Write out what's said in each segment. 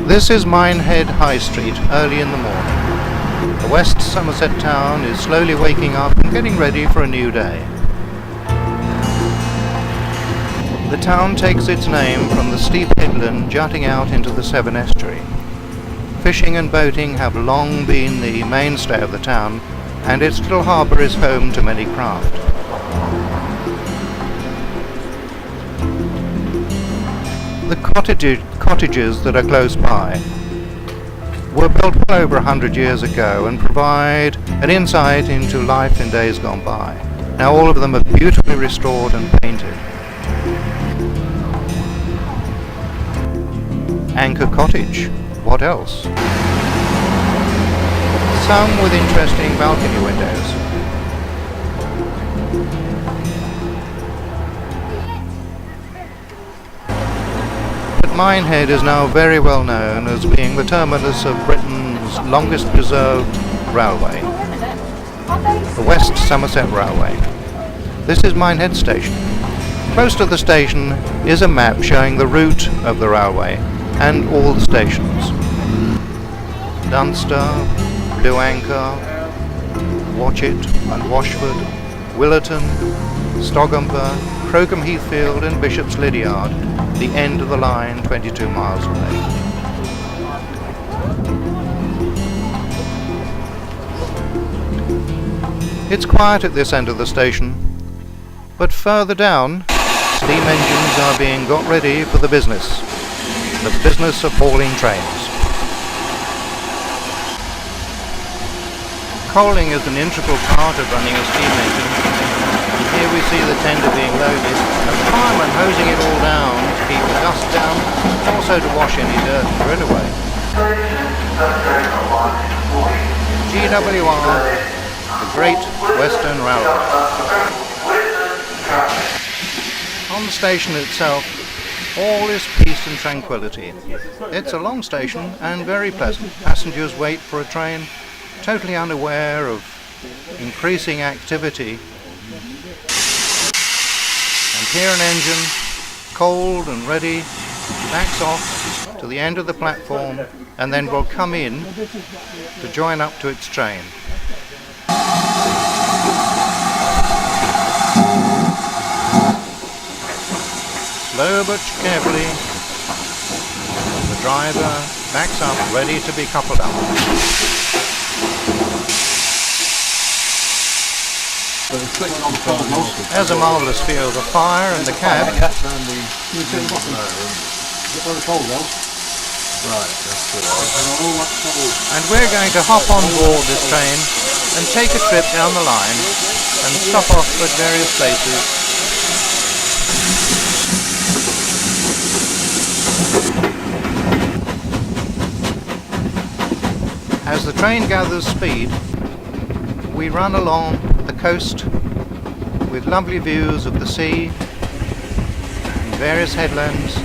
This is Minehead High Street early in the morning. The West Somerset town is slowly waking up and getting ready for a new day. The town takes its name from the steep headland jutting out into the Severn estuary. Fishing and boating have long been the mainstay of the town, and its little harbour is home to many craft. The cottages that are close by were built well over 100 years ago and provide an insight into life in days gone by. Now all of them are beautifully restored and painted. Anchor Cottage, what else? Some with interesting balcony windows. Minehead is now very well known as being the terminus of Britain's longest preserved railway, the West Somerset Railway. This is Minehead Station. Close to the station is a map showing the route of the railway and all the stations. Dunster, Blue Anchor, Watchet and Washford, Williton, Stogumper, Crowcombe Heathfield and Bishops Lydeard, the end of the line 22 miles away. It's quiet at this end of the station, but further down, steam engines are being got ready for the business of hauling trains. Coaling is an integral part of running a steam engine. Here we see the tender being loaded, and the fireman hosing it all down to keep the dust down, also to wash any dirt and grit away. GWR, the Great Western Railway. On the station itself, all is peace and tranquility. It's a long station and very pleasant. Passengers wait for a train, totally unaware of increasing activity. And here an engine, cold and ready, backs off to the end of the platform and then will come in to join up to its train. Slow but carefully, the driver backs up, ready to be coupled up. There's a marvellous field of fire in the cab. And we're going to hop on board this train and take a trip down the line and stop off at various places. As the train gathers speed, we run along the coast with lovely views of the sea and various headlands.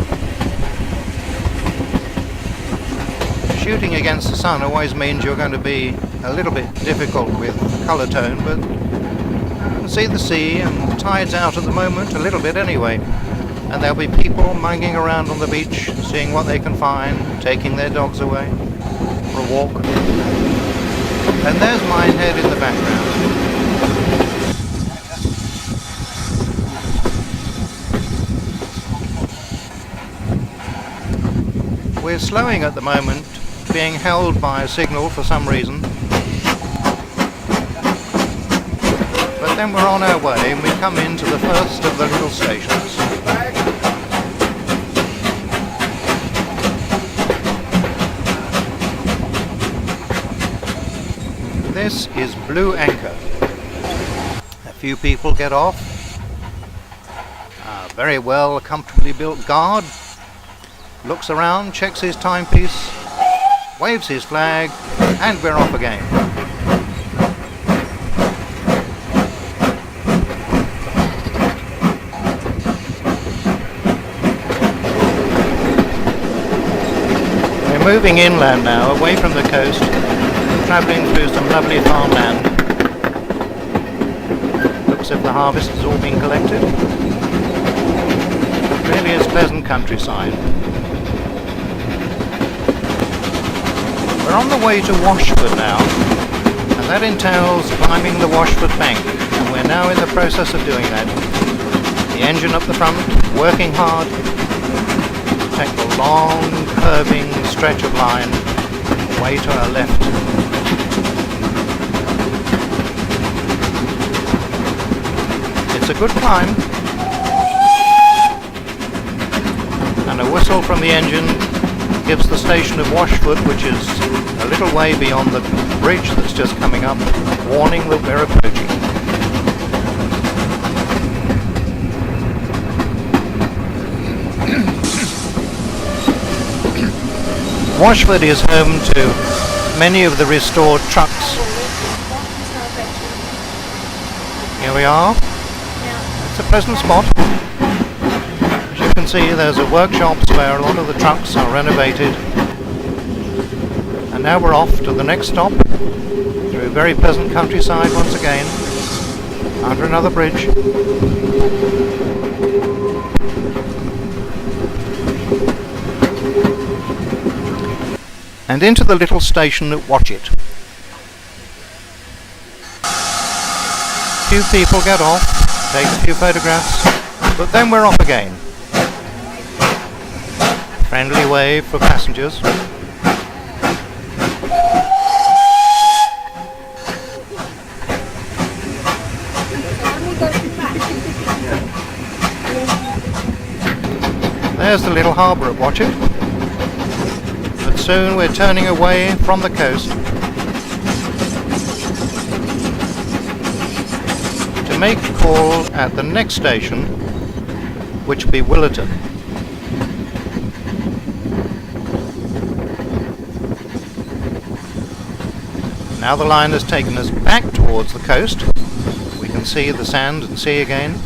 Shooting against the sun always means you're going to be a little bit difficult with colour tone, but you can see the sea, and the tide's out at the moment, a little bit anyway. And there'll be people mugging around on the beach, seeing what they can find, taking their dogs away for a walk. And there's Minehead in the background. We're slowing at the moment, being held by a signal for some reason. But then we're on our way and we come into the first of the little stations. This is Blue Anchor. A few people get off. A very well, comfortably built guard looks around, checks his timepiece, waves his flag, and we're off again. We're moving inland now, away from the coast, travelling through some lovely farmland. Looks as if the harvest has all been collected. It really is pleasant countryside. We're on the way to Washford now, and that entails climbing the Washford bank, and we're now in the process of doing that. The engine up the front, working hard, take the long curving stretch of line way to our left. It's a good climb, and a whistle from the engine gives the station of Washford, which is a little way beyond the bridge that's just coming up, warning that we're approaching. Washford is home to many of the restored trucks. Here we are. It's a pleasant spot. As you can see, there's a workshops where a lot of the trucks are renovated. And now we're off to the next stop, through a very pleasant countryside once again, under another bridge. And into the little station at Watchet. Few people get off, take a few photographs, but then we're off again. Friendly wave for passengers. There's the little harbour at Watchet. But soon we're turning away from the coast to make a call at the next station, which will be Williton. Now the line has taken us back towards the coast. We can see the sand and sea again.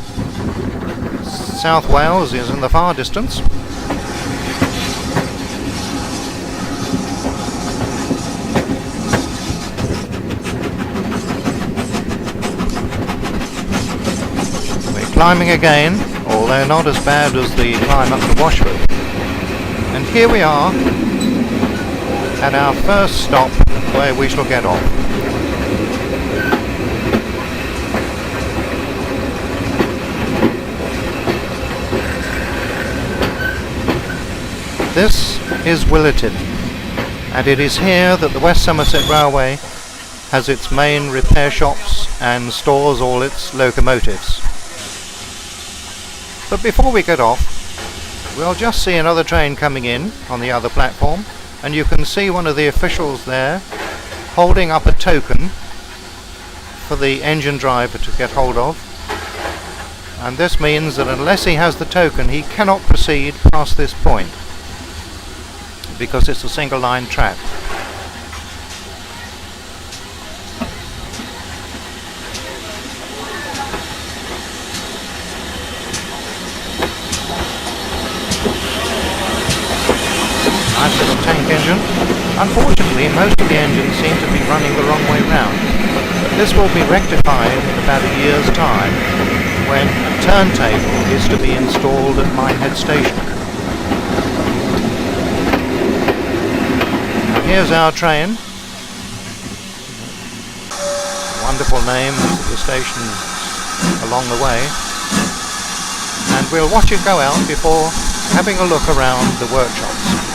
South Wales is in the far distance. We're climbing again, although not as bad as the climb up to Washford. And here we are at our first stop where we shall get off. This is Williton, and it is here that the West Somerset Railway has its main repair shops and stores all its locomotives. But before we get off, we'll just see another train coming in on the other platform, and you can see one of the officials there holding up a token for the engine driver to get hold of. And this means that unless he has the token, he cannot proceed past this point, because it's a single line track. Nice little tank engine. Unfortunately, most of the engines seem to be running the wrong way round. But this will be rectified in about a year's time, when a turntable is to be installed at Minehead station. Here's our train. Wonderful name of the station along the way. And we'll watch it go out before having a look around the workshops.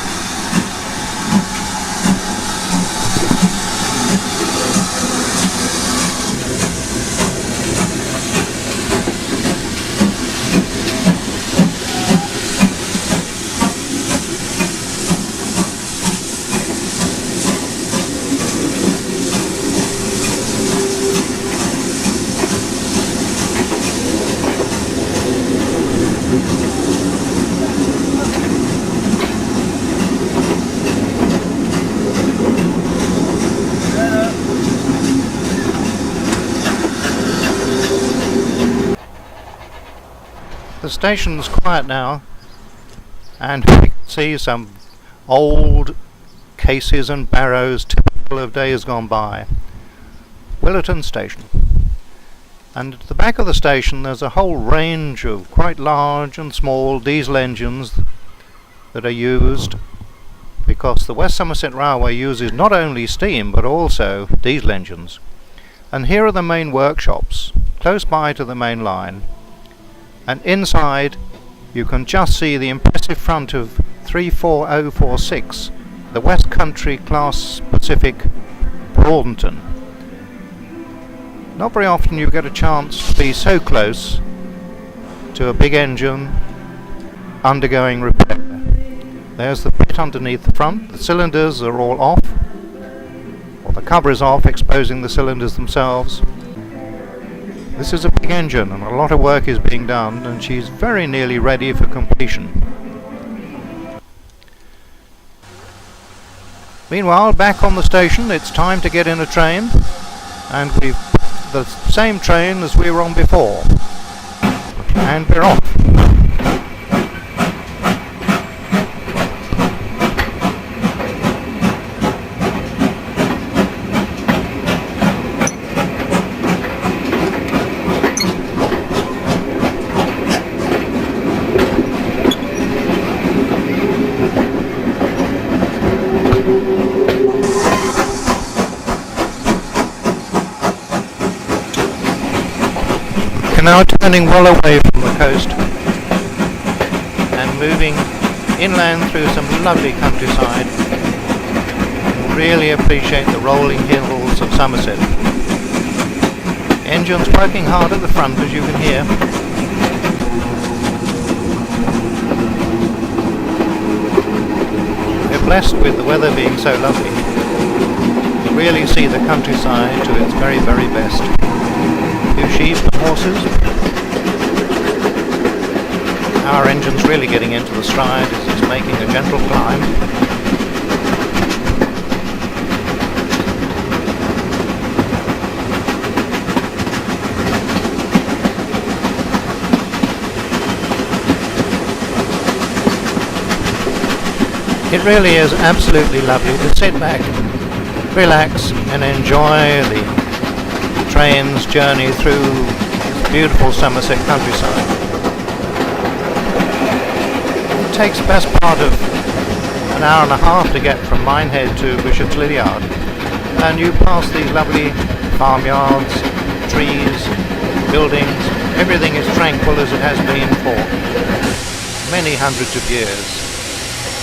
The station's quiet now, and we can see some old cases and barrows typical of days gone by. Williton station. And at the back of the station there's a whole range of quite large and small diesel engines that are used because the West Somerset Railway uses not only steam but also diesel engines. And here are the main workshops, close by to the main line, and inside you can just see the impressive front of 34046, the West Country Class Pacific Braunton. Not very often you get a chance to be so close to a big engine undergoing repair. There's the bit underneath the front. The cylinders are all off, or the cover is off, exposing the cylinders themselves. This is a big engine and a lot of work is being done, and she's very nearly ready for completion. Meanwhile, back on the station, it's time to get in a train, and we've the same train as we were on before, and we're off. Now turning well away from the coast and moving inland through some lovely countryside. Really appreciate the rolling hills of Somerset. Engines working hard at the front, as you can hear. We're blessed with the weather being so lovely. You really see the countryside to its very, very best. Few sheep and horses. Our engine's really getting into the stride as it's making a gentle climb. It really is absolutely lovely to sit back, relax and enjoy the train's journey through beautiful Somerset countryside. It takes the best part of an hour and a half to get from Minehead to Bishops Lydeard, and you pass these lovely farmyards, trees, buildings. Everything is tranquil as it has been for many hundreds of years.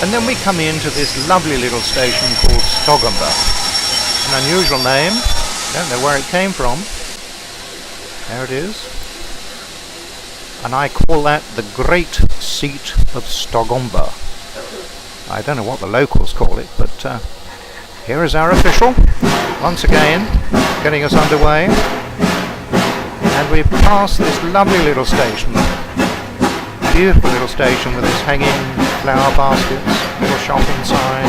And then we come into this lovely little station called Stogomber, an unusual name. Don't know where it came from. There it is. And I call that the Great Seat of Stogomber. I don't know what the locals call it, but here is our official, once again, getting us underway. And we've passed this lovely little station. Beautiful little station with its hanging flower baskets, little shop inside,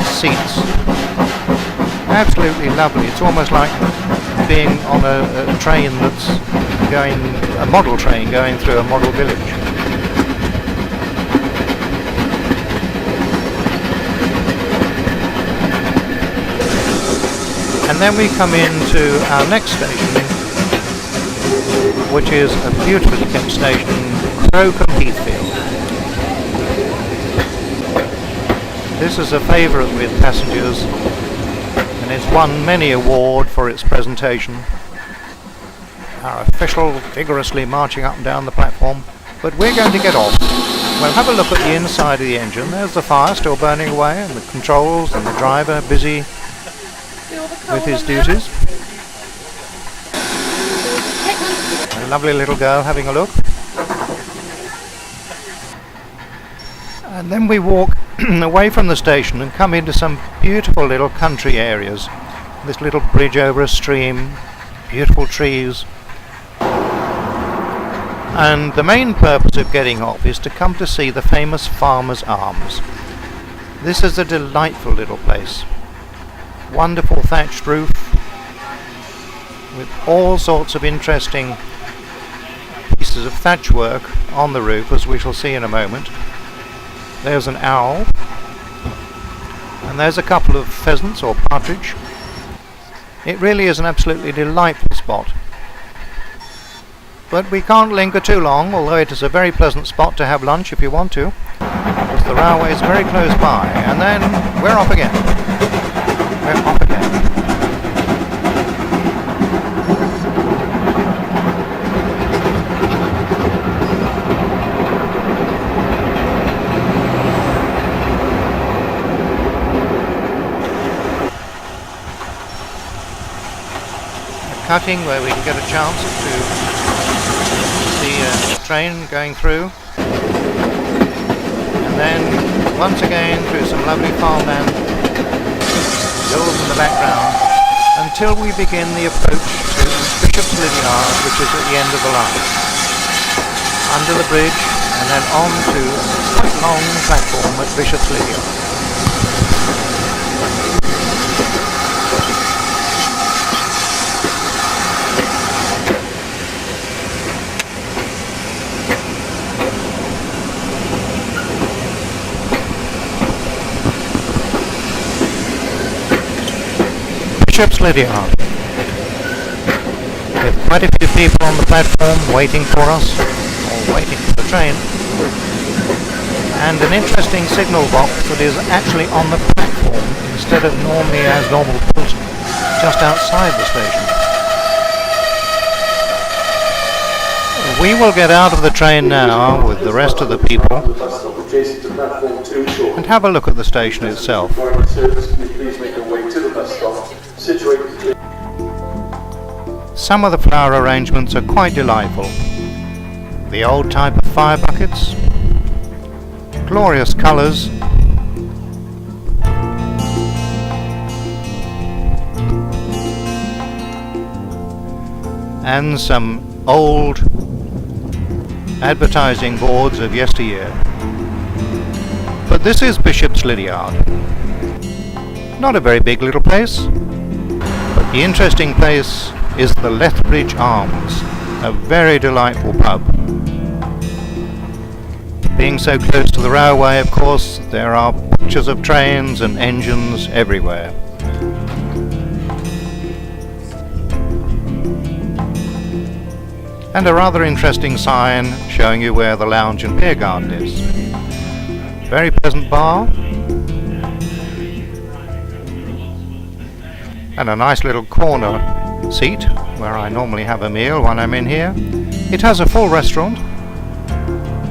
seats. Absolutely lovely. It's almost like being on a train that's going, a model train going through a model village. And then we come into our next station, which is a beautifully kept station, Crowcombe Heathfield. This is a favourite with passengers, and it's won many awards for its presentation. Our official vigorously marching up and down the platform, but we're going to get off. We'll have a look at the inside of the engine. There's the fire still burning away, and the controls, and the driver busy with his duties. A lovely little girl having a look. And then we walk away from the station and come into some beautiful little country areas. This little bridge over a stream, beautiful trees. And the main purpose of getting off is to come to see the famous Farmer's Arms. This is a delightful little place. Wonderful thatched roof with all sorts of interesting pieces of thatch work on the roof, as we shall see in a moment. There's an owl, and there's a couple of pheasants or partridge. It really is an absolutely delightful spot. But we can't linger too long, although it is a very pleasant spot to have lunch if you want to. Because the railway is very close by. And then we're off again. We're off again. Cutting where we can get a chance to see a train going through, and then once again through some lovely farmland, hills in the background, until we begin the approach to Bishops Lydeard, which is at the end of the line, under the bridge and then on to a quite long platform at Bishops Lydeard. Bishops Lydeard, with quite a few people on the platform waiting for us, or waiting for the train, and an interesting signal box that is actually on the platform instead of normally as normal built just outside the station. We will get out of the train now with the rest of the people and have a look at the station itself. Some of the flower arrangements are quite delightful. The old type of fire buckets, glorious colours, and some old advertising boards of yesteryear. But this is Bishops Lydeard. Not a very big little place, but the interesting place is the Lethbridge Arms, a very delightful pub. Being so close to the railway, of course, there are pictures of trains and engines everywhere. And a rather interesting sign showing you where the lounge and beer garden is. Very pleasant bar. And a nice little corner seat where I normally have a meal when I'm in here. It has a full restaurant,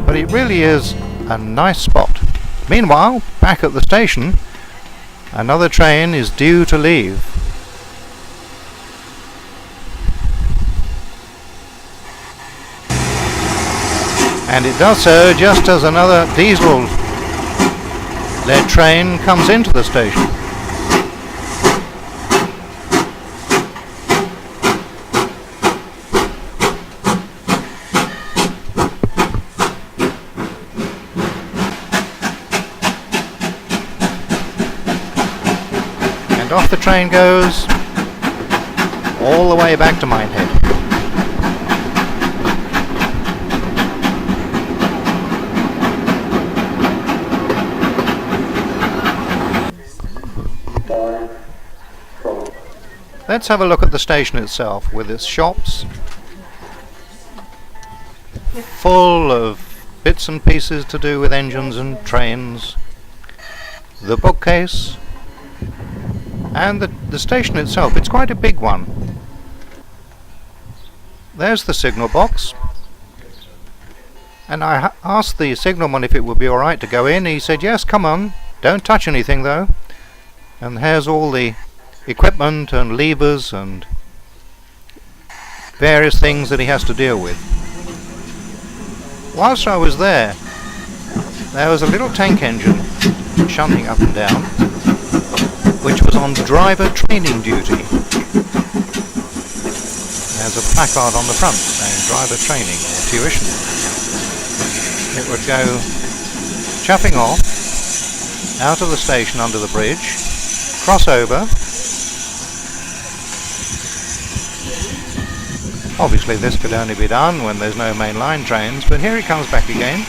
but it really is a nice spot. Meanwhile, back at the station, another train is due to leave. And it does so just as another diesel-led train comes into the station. And off the train goes all the way back to Minehead. Let's have a look at the station itself, with its shops full of bits and pieces to do with engines and trains, the bookcase, and the station itself. It's quite a big one. There's the signal box, and I asked the signalman if it would be alright to go in. He said yes, come on, don't touch anything though. And here's all the equipment and levers and various things that he has to deal with. Whilst I was there was a little tank engine shunting up and down, which was on driver training duty. There's a placard on the front saying driver training or tuition. It would go chuffing off out of the station under the bridge, cross over. Obviously this could only be done when there's no main line trains, but here it comes back again.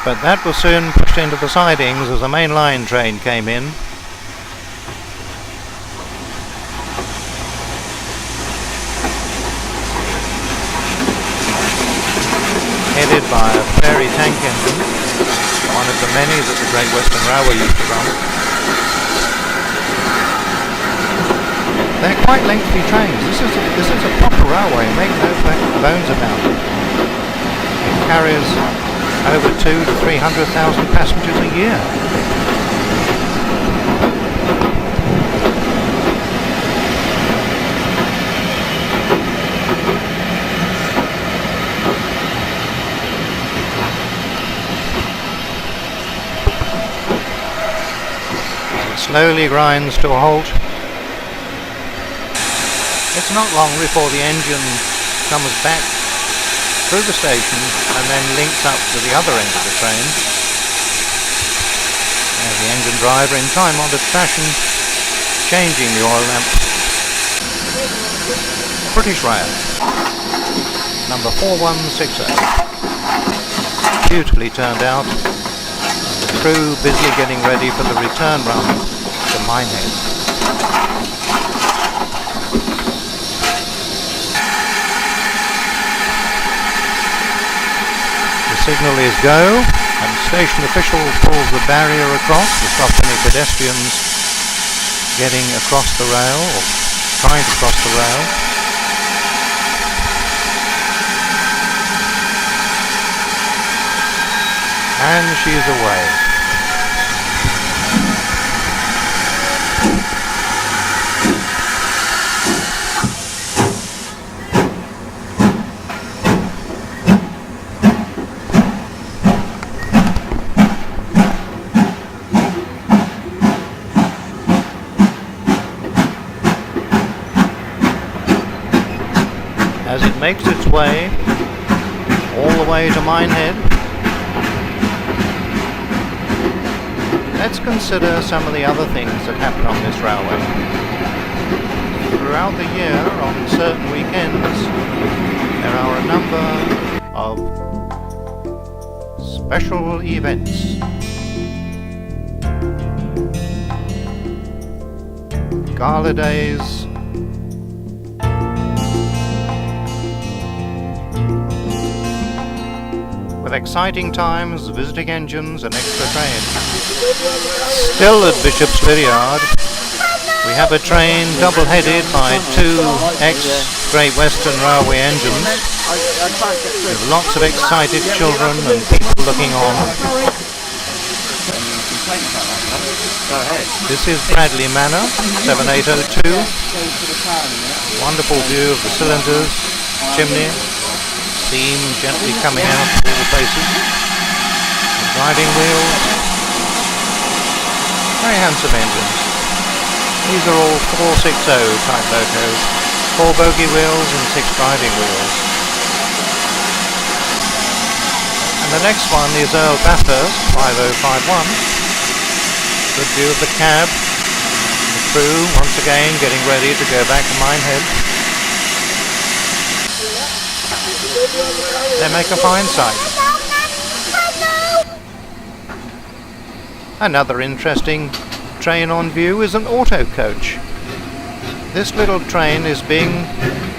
But that was soon pushed into the sidings as a main line train came in. Headed by a Prairie tank engine, one of the many that the Great Western Railway used to run. They're quite lengthy trains. This is a proper railway, make no bones about it. It carries over 200,000 to 300,000 passengers a year. It slowly grinds to a halt. It's not long before the engine comes back through the station and then links up to the other end of the train. There's the engine driver in time-honoured fashion changing the oil lamp. British Rail, number 4160. Beautifully turned out. The crew busily getting ready for the return run to Minehead. Signal is go, and station official pulls the barrier across to stop any pedestrians getting across the rail or trying to cross the rail. And she's away. As it makes its way all the way to Minehead, let's consider some of the other things that happen on this railway. Throughout the year, on certain weekends, there are a number of special events. Gala days, with exciting times, visiting engines and extra trains. Still at Bishops Lydeard, we have a train double-headed by two ex-Great Western Railway engines, with lots of excited children and people looking on. This is Bradley Manor, 7802. Wonderful view of the cylinders, chimney, steam gently coming out of all places. The driving wheels. Very handsome engines. These are all 460 type locos. 4 bogie wheels and 6 driving wheels. And the next one is Earl Bathurst, 5051. Good view of the cab. The crew once again getting ready to go back to Minehead. They make a fine sight. Another interesting train on view is an auto coach. This little train is being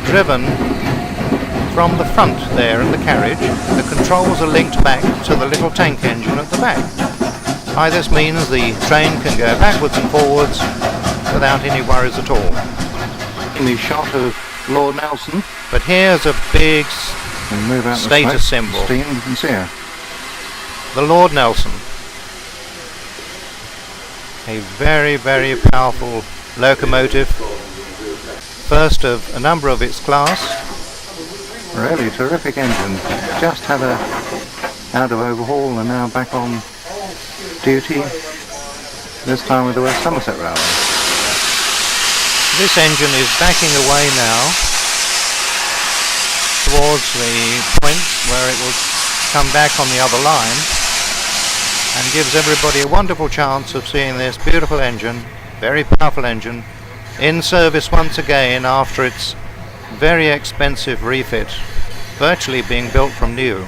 driven from the front there in the carriage. The controls are linked back to the little tank engine at the back. By this means the train can go backwards and forwards without any worries at all. In the shot of Lord Nelson. But here's a big status symbol. Steam, you can see her. The Lord Nelson. A very, very powerful locomotive. First of a number of its class. Really terrific engine. Just had a out of overhaul and now back on duty. This time with the West Somerset Railway. This engine is backing away now towards the point where it will come back on the other line, and gives everybody a wonderful chance of seeing this beautiful engine, very powerful engine, in service once again after its very expensive refit, virtually being built from new.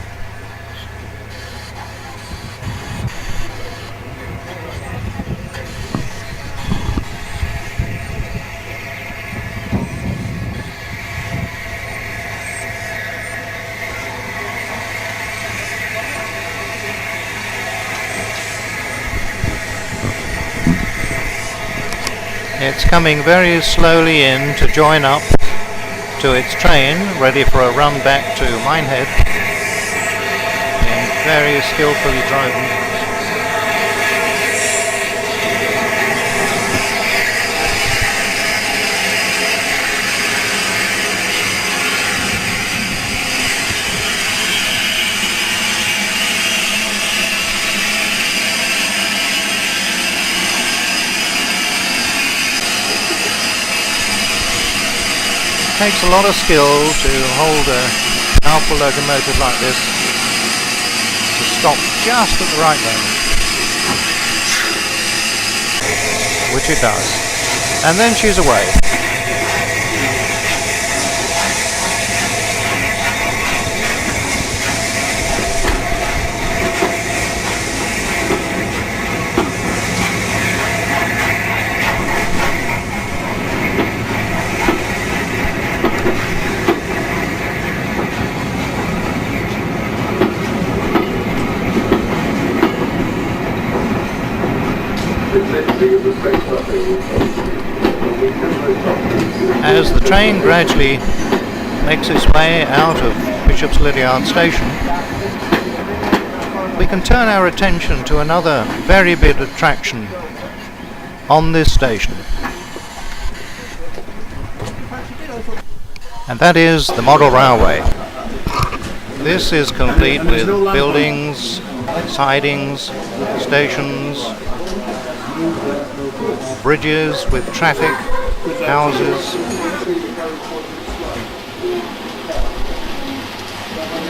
It's coming very slowly in to join up to its train, ready for a run back to Minehead, and very skillfully driving. It takes a lot of skill to hold a powerful locomotive like this to stop just at the right moment, which it does, and then she's away. As the train gradually makes its way out of Bishops Lydeard station, we can turn our attention to another very big attraction on this station, and that is the model railway. This is complete with buildings, sidings, stations, bridges with traffic, houses,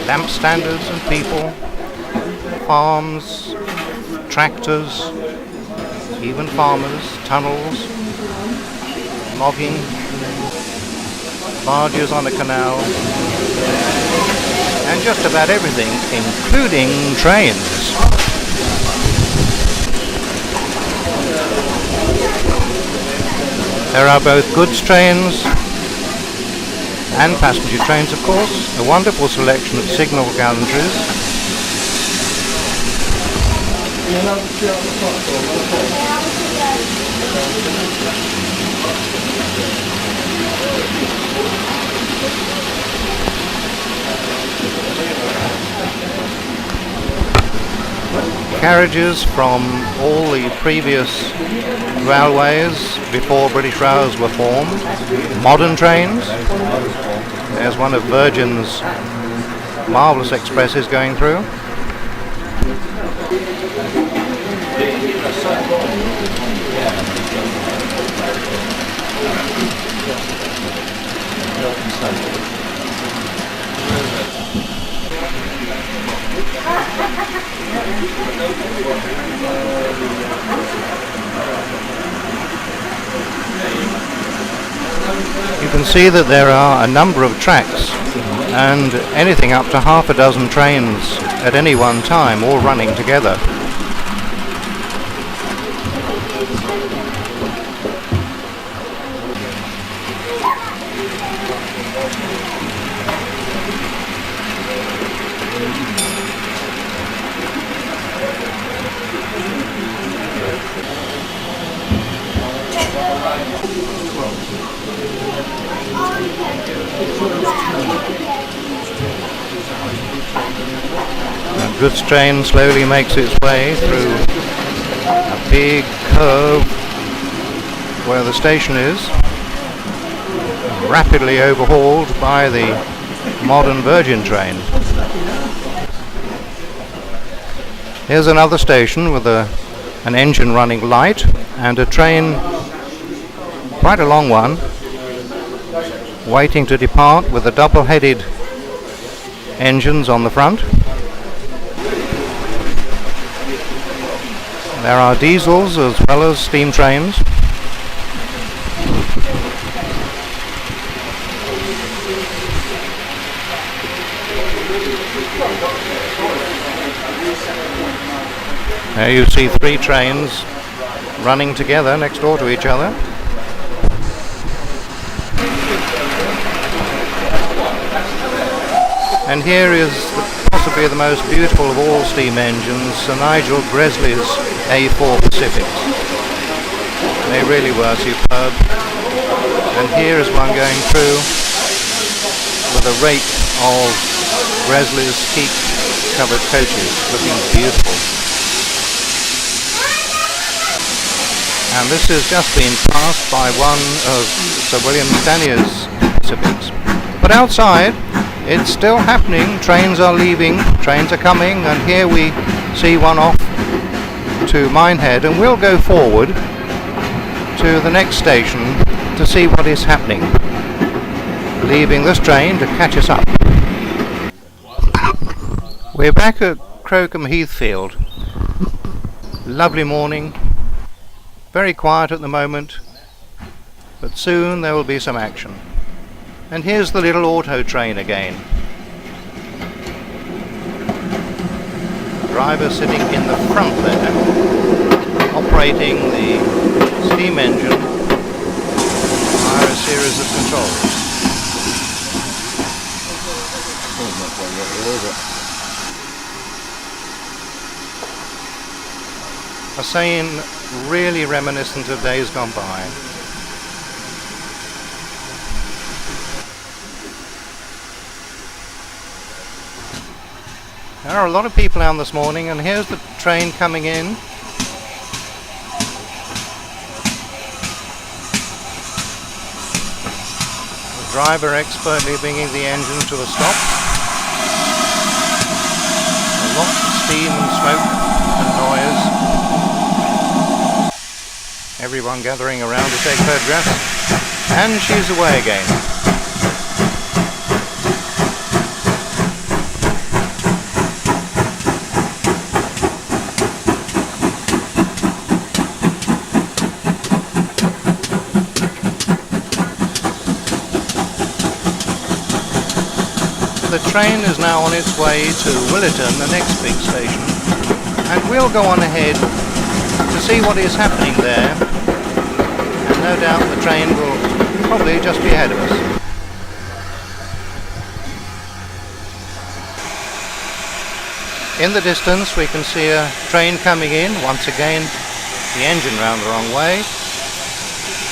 lamp standards and people, farms, tractors, even farmers, tunnels, logging, barges on a canal, and just about everything, including trains. There are both goods trains and passenger trains, of course, a wonderful selection of signal gantries, carriages from all the previous railways before British Rails were formed, modern trains. There's one of Virgin's marvellous expresses going through. You can see that there are a number of tracks and anything up to half a dozen trains at any one time, all running together. The goods train slowly makes its way through a big curve where the station is, rapidly overhauled by the modern Virgin train. Here's another station with an engine running light and a train, quite a long one, waiting to depart with the double-headed engines on the front. There are diesels as well as steam trains. There you see three trains running together next door to each other. And here is possibly the most beautiful of all steam engines, Sir Nigel Gresley's A4 Pacifics. They really were superb. And here is one going through with a rake of Gresley's teak covered coaches, looking beautiful. And this has just been passed by one of Sir William Stanier's Pacifics. But outside, it's still happening. Trains are leaving, trains are coming, and here we see one off to Minehead, and we'll go forward to the next station to see what is happening, leaving this train to catch us up. We're back at Crowcombe Heathfield. Lovely morning, very quiet at the moment, but soon there will be some action. And here's the little auto train again. Driver sitting in the front there, operating the steam engine via a series of controls. A scene really reminiscent of days gone by. There are a lot of people out this morning, and here's the train coming in. The driver expertly bringing the engine to a stop. Lots of steam and smoke and noise. Everyone gathering around to take photographs. And she's away again. The train is now on its way to Williton, the next big station, and we'll go on ahead to see what is happening there, and no doubt the train will probably just be ahead of us. In the distance we can see a train coming in, once again the engine round the wrong way,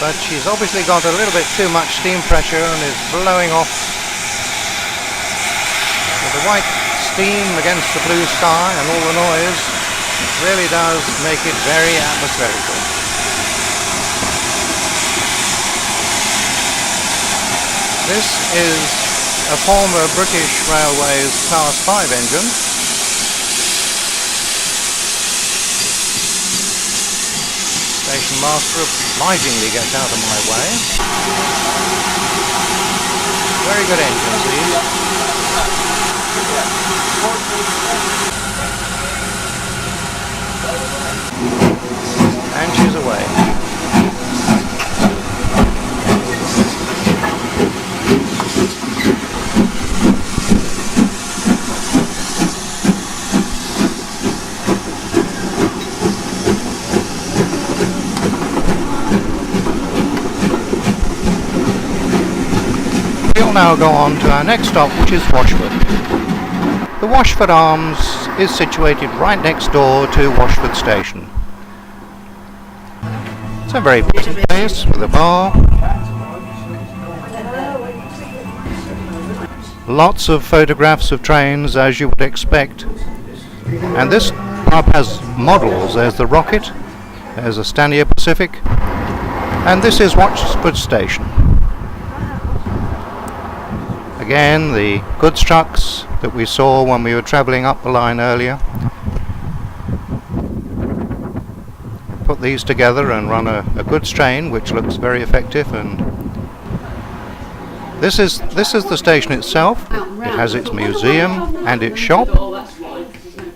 but she's obviously got a little bit too much steam pressure and is blowing off. The white steam against the blue sky and all the noise really does make it very atmospherical. This is a former British Railways Class 5 engine. Station master obligingly gets out of my way. Very good engines these. And she's away. We'll now go on to our next stop, which is Washford. The Washford Arms is situated right next door to Washford Station. It's a very pleasant place with a bar. Lots of photographs of trains, as you would expect. And this pub has models. There's the Rocket, there's a Stanier Pacific, and this is Washford Station. Again, the goods trucks that we saw when we were travelling up the line earlier. Put these together and run a goods train, which looks very effective. And this is the station itself. It has its museum and its shop.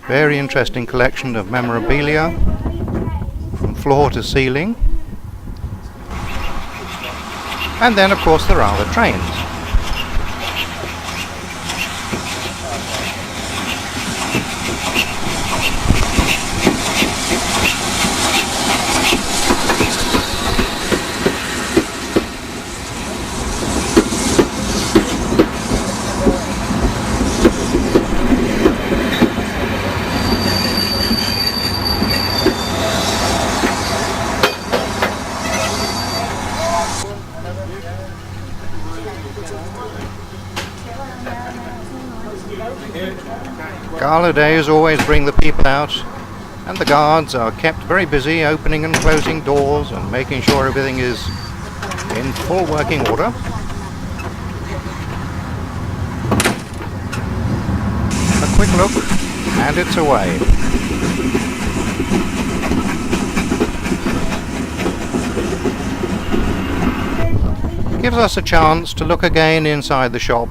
Very interesting collection of memorabilia from floor to ceiling. And then, of course, there are the trains. Gala days always bring the people out, and the guards are kept very busy opening and closing doors and making sure everything is in full working order. A quick look and it's away. Gives us a chance to look again inside the shop,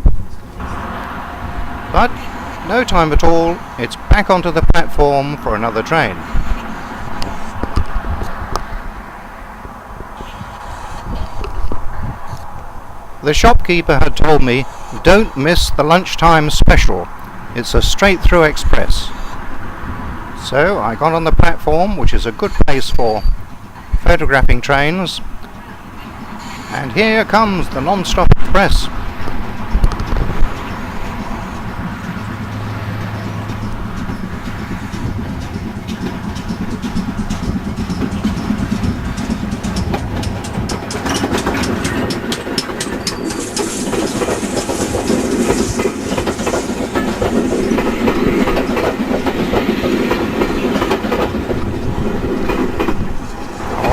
but no time at all, it's back onto the platform for another train. The shopkeeper had told me, don't miss the lunchtime special, it's a straight through express. So I got on the platform, which is a good place for photographing trains, and here comes the non-stop express.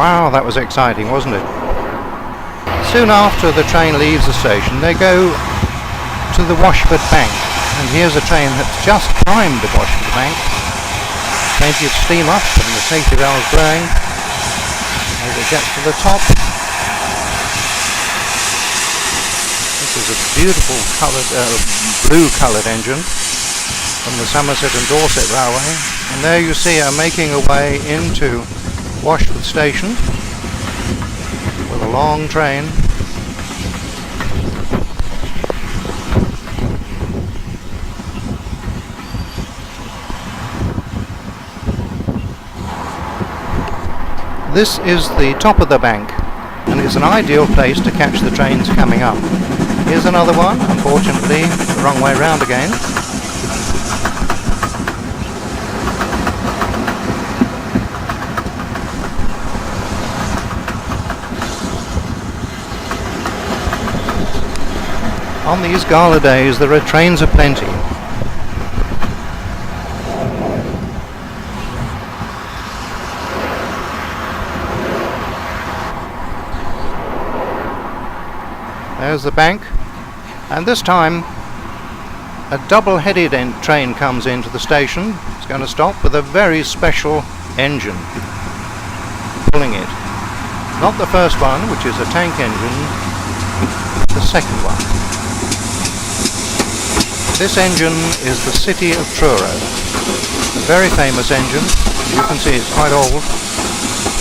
Wow, that was exciting, wasn't it? Soon after the train leaves the station, they go to the Washford Bank, and here's a train that's just climbed the Washford Bank. Plenty of steam up and the safety valves blowing as it gets to the top. This is a beautiful blue coloured engine from the Somerset and Dorset Railway, and there you see her making her way into Washford Station with a long train. This is the top of the bank and is an ideal place to catch the trains coming up. Here's another one, unfortunately the wrong way round again. On these gala days there are trains aplenty. There's the bank, and this time a double-headed train comes into the station. It's going to stop with a very special engine pulling it. Not the first one, which is a tank engine, the second one. This engine is the City of Truro, a very famous engine. You can see it's quite old,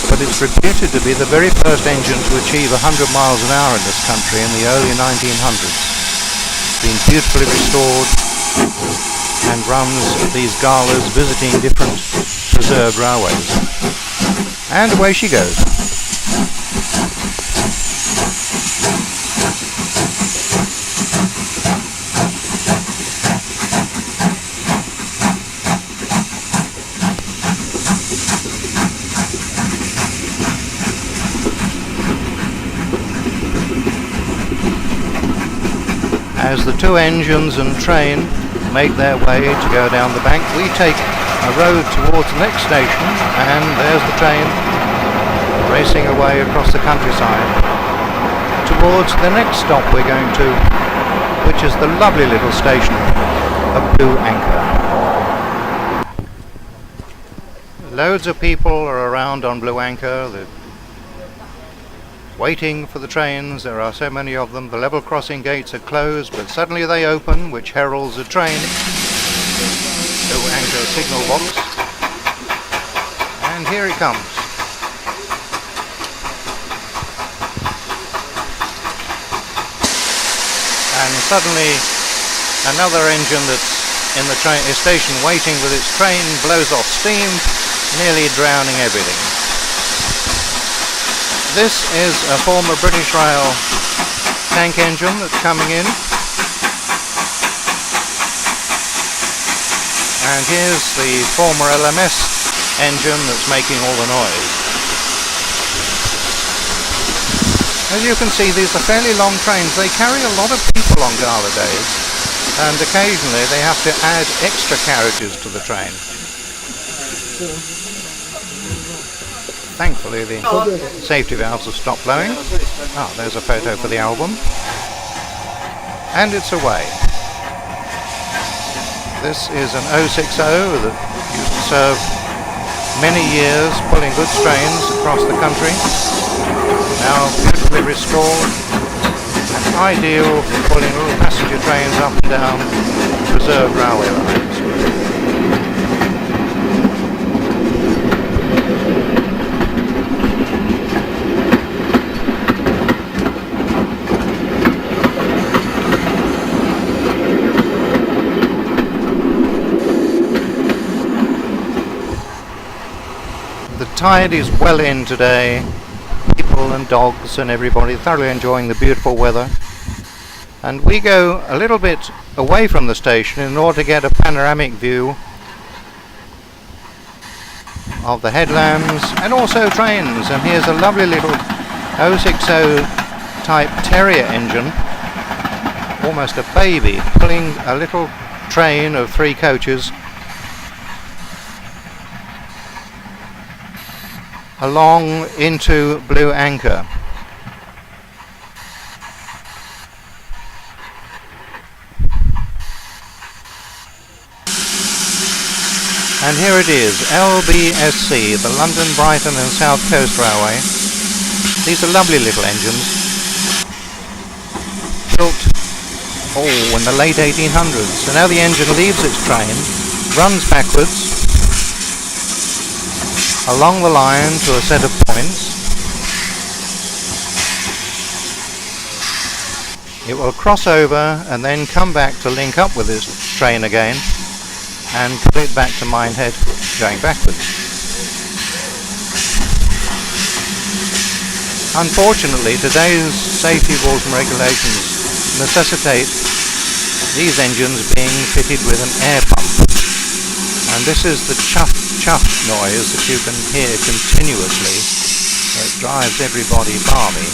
but it's reputed to be the very first engine to achieve 100 miles an hour in this country in the early 1900s. It's been beautifully restored and runs these galas visiting different preserved railways. And away she goes. As the two engines and train make their way to go down the bank, we take a road towards the next station, and there's the train racing away across the countryside towards the next stop we're going to, which is the lovely little station of Blue Anchor. Loads of people are around on Blue Anchor. They're waiting for the trains. There are so many of them. The level crossing gates are closed, but suddenly they open, which heralds a train. Blue Anchor signal box, and here it comes. And suddenly another engine that's in the station waiting with its train blows off steam, nearly drowning everything. This is a former British Rail tank engine that's coming in. And here's the former LMS engine that's making all the noise. As you can see, these are fairly long trains. They carry a lot of people on gala days. and occasionally they have to add extra carriages to the train. Thankfully the safety valves have stopped blowing. Ah, there's a photo for the album. And it's away. This is an 060 that used to serve many years pulling goods trains across the country. Now beautifully restored and ideal for pulling little passenger trains up and down preserved railway lines. The tide is well in today. People and dogs and everybody thoroughly enjoying the beautiful weather. And we go a little bit away from the station in order to get a panoramic view of the headlands and also trains. And here's a lovely little 060 type Terrier engine, almost a baby, pulling a little train of 3 coaches along into Blue Anchor. And here it is, LBSC, the London, Brighton and South Coast Railway. These are lovely little engines, built in the late 1800s. So now the engine leaves its train, runs backwards along the line to a set of points. It will cross over and then come back to link up with this train again and put it back to Minehead going backwards. Unfortunately, today's safety rules and regulations necessitate these engines being fitted with an air pump. And this is the chuff noise that you can hear continuously. It drives everybody balmy.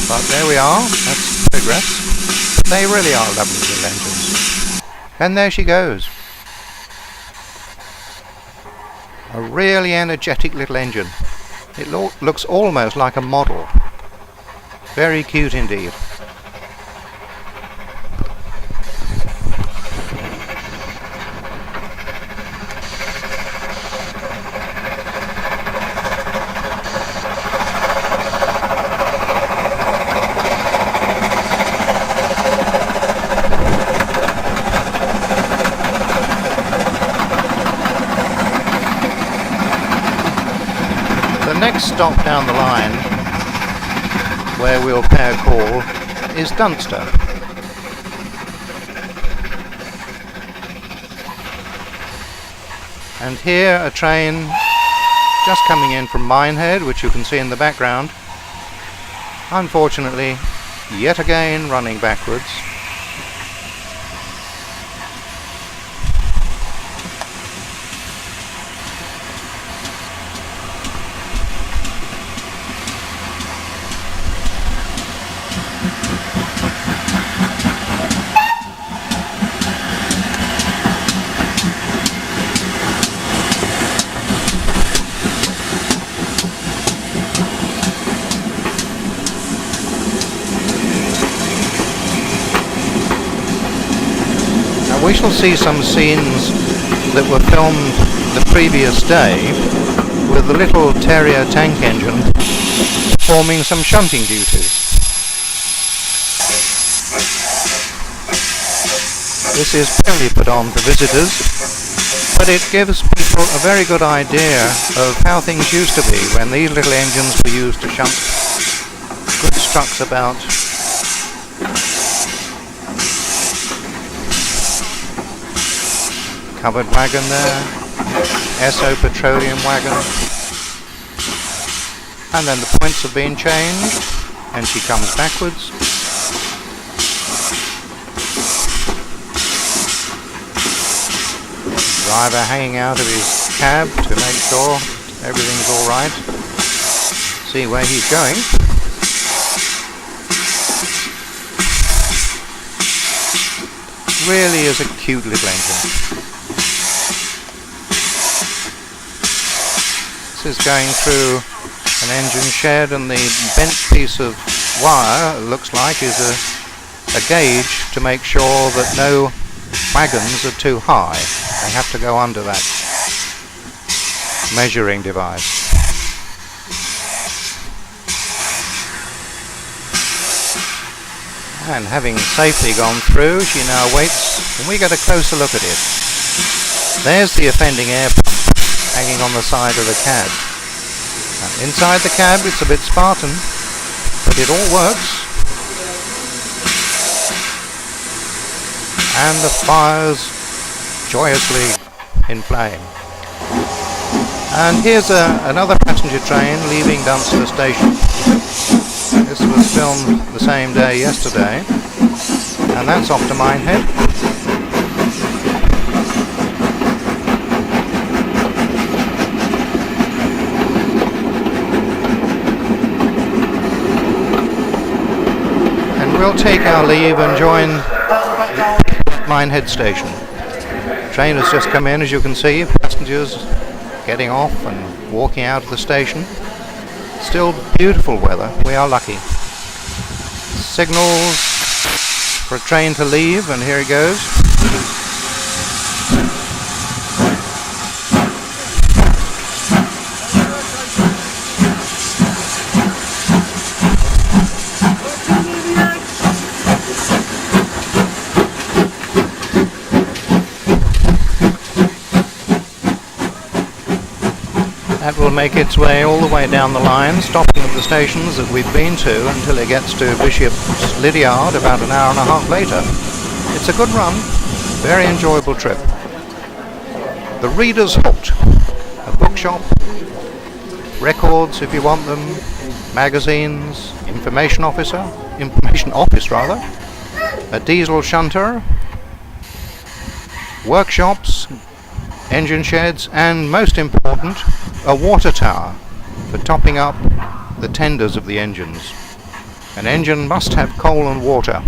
But there we are, that's progress. But they really are lovely little engines. And there she goes. A really energetic little engine. It looks almost like a model. Very cute indeed. Next stop down the line where we'll pay a call is Dunster. And here a train just coming in from Minehead, which you can see in the background, unfortunately yet again running backwards. We shall see some scenes that were filmed the previous day with the little Terrier tank engine performing some shunting duties. This is purely put on for visitors, but it gives people a very good idea of how things used to be when these little engines were used to shunt goods trucks about. Covered wagon there, SO petroleum wagon, and then the points have been changed and she comes backwards. Driver hanging out of his cab to make sure everything's alright. See where he's going. really is a cute little engine. This is going through an engine shed, and the bent piece of wire, it looks like, is a gauge to make sure that no wagons are too high. They have to go under that measuring device. And having safely gone through, she now waits, and we get a closer look at it. There's the offending air pump hanging on the side of the cab. Now, inside the cab it's a bit Spartan, but it all works. And the fire's joyously in flame. And here's another passenger train leaving Dunster Station. This was filmed the same day yesterday, and that's off to Minehead. And we'll take our leave and join Minehead Station. Train has just come in, as you can see, passengers getting off and walking out of the station. Still beautiful weather, we are lucky. Signals for a train to leave, and here it goes. That will make its way all the way down the line, stopping at the stations that we've been to until it gets to Bishops Lydeard about an hour and a half later. It's a good run, very enjoyable trip. The Reader's Halt, a bookshop, records if you want them, magazines, information office rather, a diesel shunter, workshops, engine sheds, and most important, a water tower for topping up the tenders of the engines. An engine must have coal and water.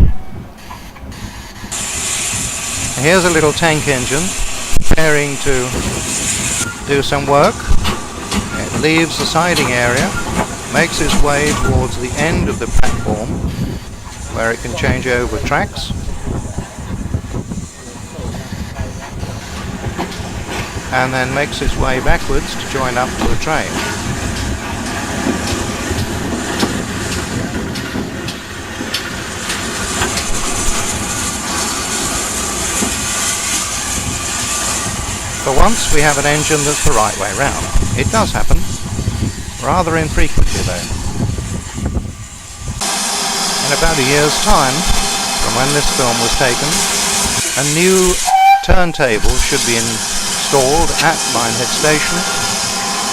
Here's a little tank engine preparing to do some work. It leaves the siding area, makes its way towards the end of the platform where it can change over tracks. And then makes its way backwards to join up to the train. For once we have an engine that's the right way round. It does happen, rather infrequently though. In about a year's time, from when this film was taken, a new turntable should be installed at Minehead Station,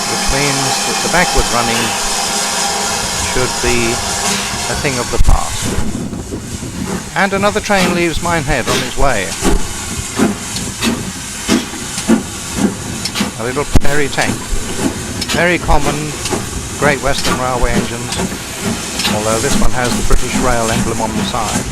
which means that the backward running should be a thing of the past. And another train leaves Minehead on its way. A little Perry tank. Very common Great Western Railway engines, although this one has the British Rail emblem on the side.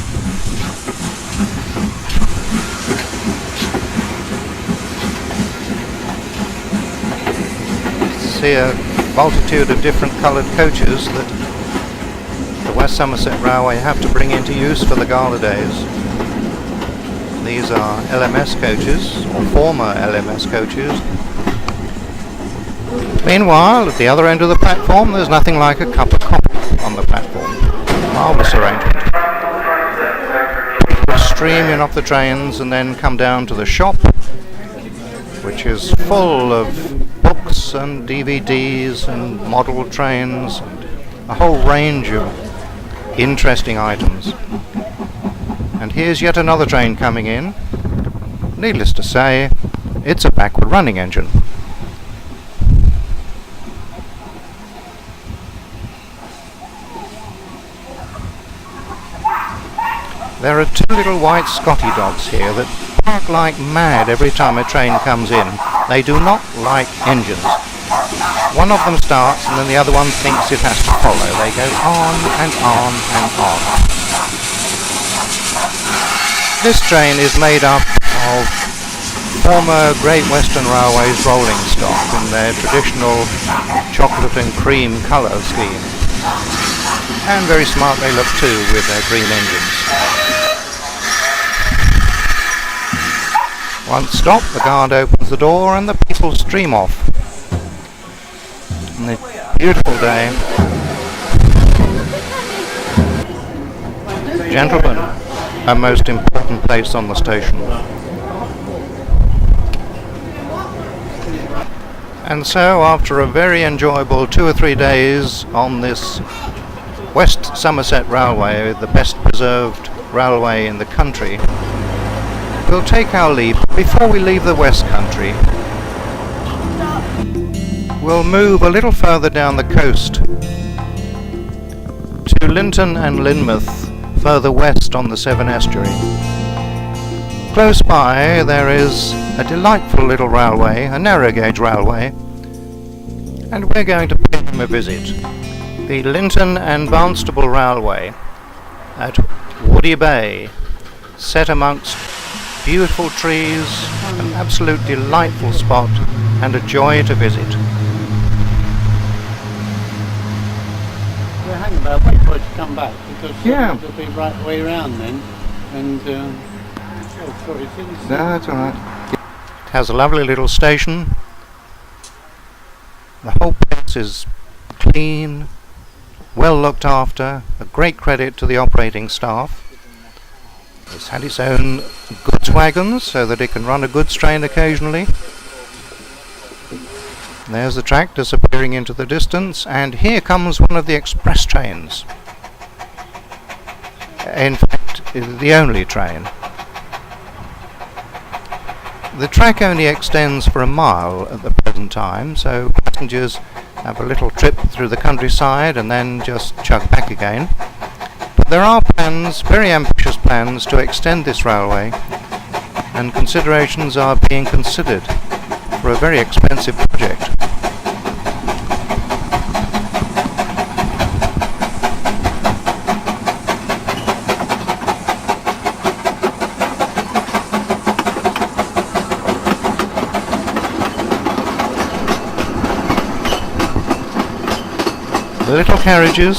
See a multitude of different coloured coaches that the West Somerset Railway have to bring into use for the Gala days. These are LMS coaches, or former LMS coaches. Meanwhile, at the other end of the platform, there's nothing like a cup of coffee on the platform. Marvellous arrangement. People stream in off the trains and then come down to the shop, which is full of books and DVDs and model trains and a whole range of interesting items. And here's yet another train coming in. Needless to say, it's a backward running engine. There are two little white Scotty dogs here that bark like mad every time a train comes in. They do not like engines. One of them starts and then the other one thinks it has to follow. They go on and on and on. This train is made up of former Great Western Railway's rolling stock in their traditional chocolate and cream colour scheme. And very smart they look too with their green engines. Once stopped, the guard opens the door and the people stream off. And a beautiful day. Gentlemen, a most important place on the station. And so, after a very enjoyable 2 or 3 days on this West Somerset Railway, the best preserved railway in the country, we'll take our leave. Before we leave the West Country, we'll move a little further down the coast to Lynton and Lynmouth, further west on the Severn Estuary. Close by there is a delightful little railway, a narrow gauge railway, and we're going to pay them a visit. The Lynton and Barnstaple Railway at Woody Bay, set amongst beautiful trees, an absolute delightful spot and a joy to visit. We're hanging about wait for it to come back because it'll be right the way around then. And sorry, no, that's alright. It has a lovely little station. The whole place is clean, well looked after, a great credit to the operating staff. It's had its own goods wagons so that it can run a goods train occasionally. There's the track disappearing into the distance, and here comes one of the express trains. In fact, the only train. The track only extends for a mile at the present time, so passengers have a little trip through the countryside and then just chug back again. But there are plans, very ambitious plans, to extend this railway, and considerations are being considered for a very expensive project. Little carriages,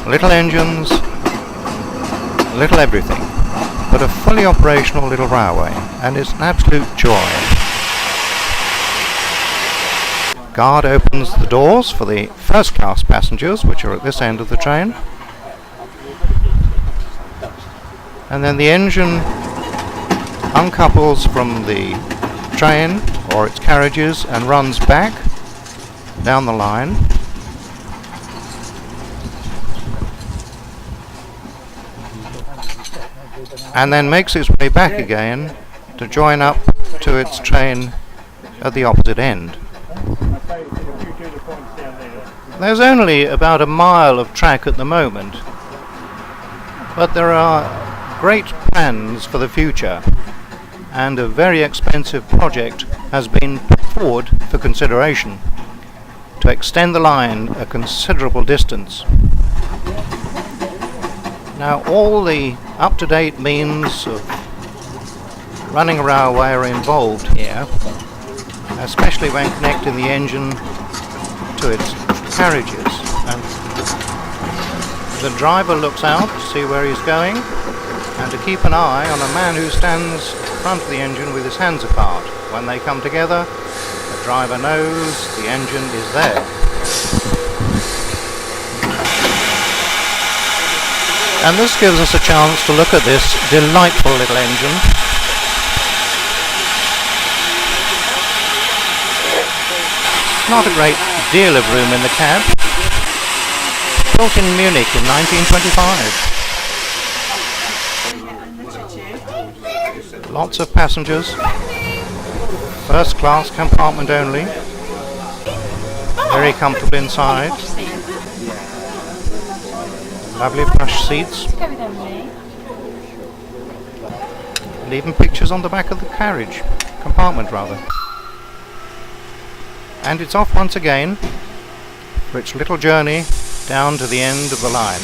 little engines, little everything, but a fully operational little railway, and it's an absolute joy. Guard opens the doors for the first class passengers, which are at this end of the train, and then the engine uncouples from the train or its carriages and runs back down the line. And then makes its way back again to join up to its train at the opposite end. There's only about a mile of track at the moment, but there are great plans for the future, and a very expensive project has been put forward for consideration to extend the line a considerable distance. Now, all the up-to-date means of running a railway are involved here, especially when connecting the engine to its carriages. And the driver looks out to see where he's going and to keep an eye on a man who stands in front of the engine with his hands apart. When they come together, the driver knows the engine is there. And this gives us a chance to look at this delightful little engine. Not a great deal of room in the cab. Built in Munich in 1925. Lots of passengers. First class compartment only. Very comfortable inside. Lovely plush seats. And even pictures on the back of the carriage. Compartment rather. And it's off once again for its little journey down to the end of the line.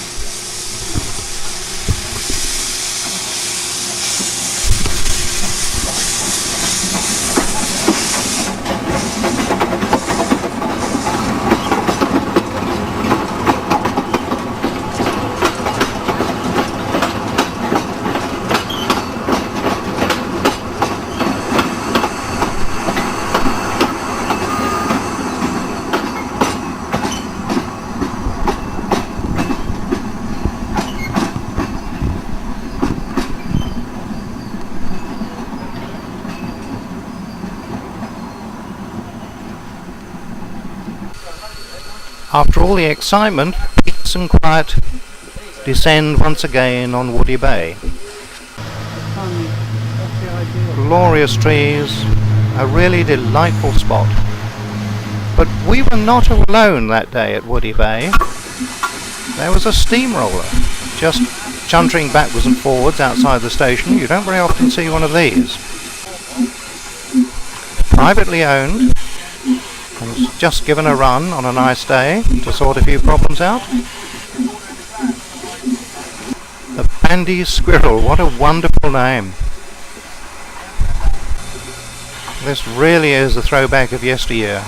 After all the excitement, peace and quiet descend once again on Woody Bay. Glorious trees, a really delightful spot. But we were not alone that day at Woody Bay. There was a steamroller just chuntering backwards and forwards outside the station. You don't very often see one of these. Privately owned, and was just given a run on a nice day to sort a few problems out. The Bandy Squirrel, what a wonderful name. This really is a throwback of yesteryear.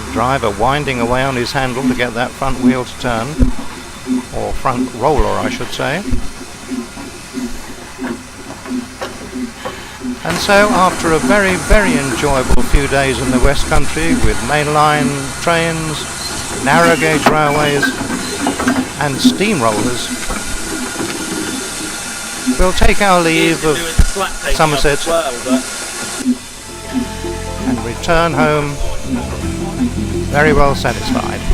The driver winding away on his handle to get that front wheel to turn, or front roller I should say. And so after a very, very enjoyable few days in the West Country with mainline trains, narrow gauge railways and steamrollers, we'll take our leave of Somerset and return home very well satisfied.